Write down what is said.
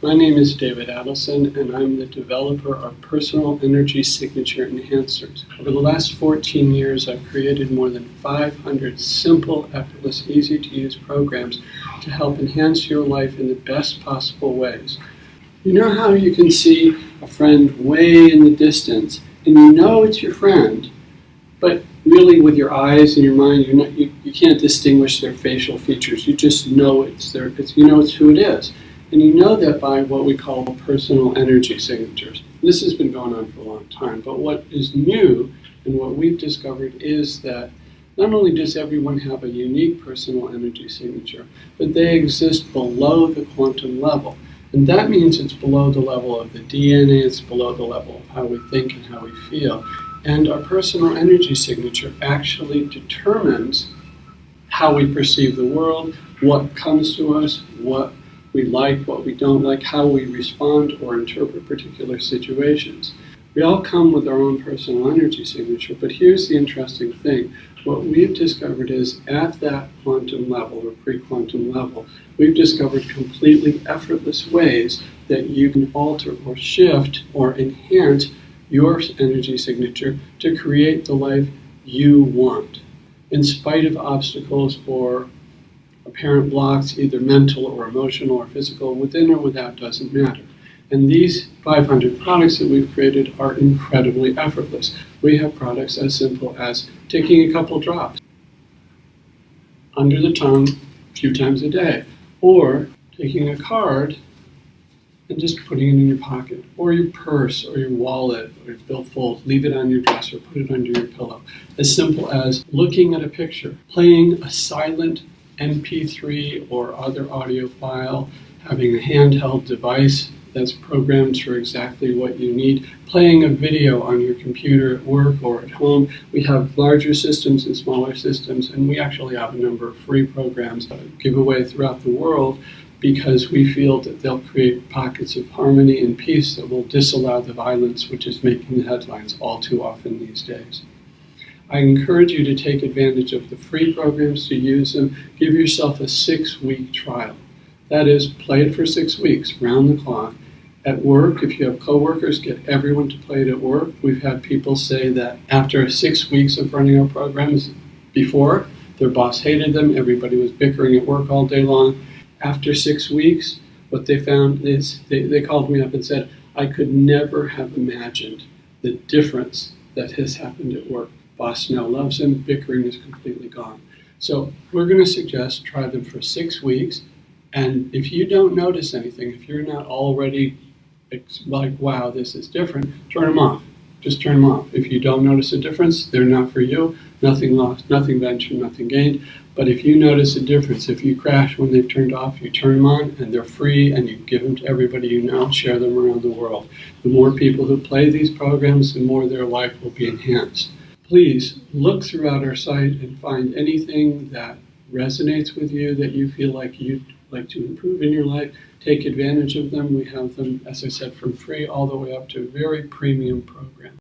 My name is David Adelson, and I'm the developer of personal energy signature enhancers. Over the last 14 years, I've created more than 500 simple, effortless, easy-to-use programs to help enhance your life in the best possible ways. You know how you can see a friend way in the distance, and you know it's your friend, but really with your eyes and your mind, you can't distinguish their facial features. You just know it's who it is. And you know that by what we call personal energy signatures. This has been going on for a long time, but what is new and what we've discovered is that not only does everyone have a unique personal energy signature, but they exist below the quantum level. And that means it's below the level of the DNA, it's below the level of how we think and how we feel. And our personal energy signature actually determines how we perceive the world, what comes to us, what we like, what we don't like, how we respond or interpret particular situations. We all come with our own personal energy signature, but here's the interesting thing. What we've discovered is at that quantum level or pre-quantum level, we've discovered completely effortless ways that you can alter or shift or enhance your energy signature to create the life you want, in spite of obstacles or apparent blocks, either mental or emotional or physical, within or without, doesn't matter. And these 500 products that we've created are incredibly effortless. We have products as simple as taking a couple drops under the tongue a few times a day, or taking a card and just putting it in your pocket, or your purse, or your wallet, or your billfold, leave it on your dresser, put it under your pillow. As simple as looking at a picture, playing a silent MP3 or other audio file, having a handheld device that's programmed for exactly what you need, playing a video on your computer at work or at home. We have larger systems and smaller systems, and we actually have a number of free programs that give away throughout the world because we feel that they'll create pockets of harmony and peace that will disallow the violence which is making the headlines all too often these days. I encourage you to take advantage of the free programs, to use them. Give yourself a 6-week trial. That is, play it for 6 weeks, round the clock. At work, if you have coworkers, get everyone to play it at work. We've had people say that after 6 weeks of running our programs before, their boss hated them, everybody was bickering at work all day long. After 6 weeks, what they found is they called me up and said, I could never have imagined the difference that has happened at work. Boss now loves him, bickering is completely gone. So we're going to suggest try them for 6 weeks, and if you don't notice anything, if you're not already like, wow, this is different, turn them off. Just turn them off. If you don't notice a difference, they're not for you. Nothing lost, nothing ventured, nothing gained. But if you notice a difference, if you crash when they've turned off, you turn them on and they're free and you give them to everybody you know, share them around the world. The more people who play these programs, the more their life will be enhanced. Please look throughout our site and find anything that resonates with you, that you feel like you'd like to improve in your life. Take advantage of them. We have them, as I said, from free all the way up to a very premium program.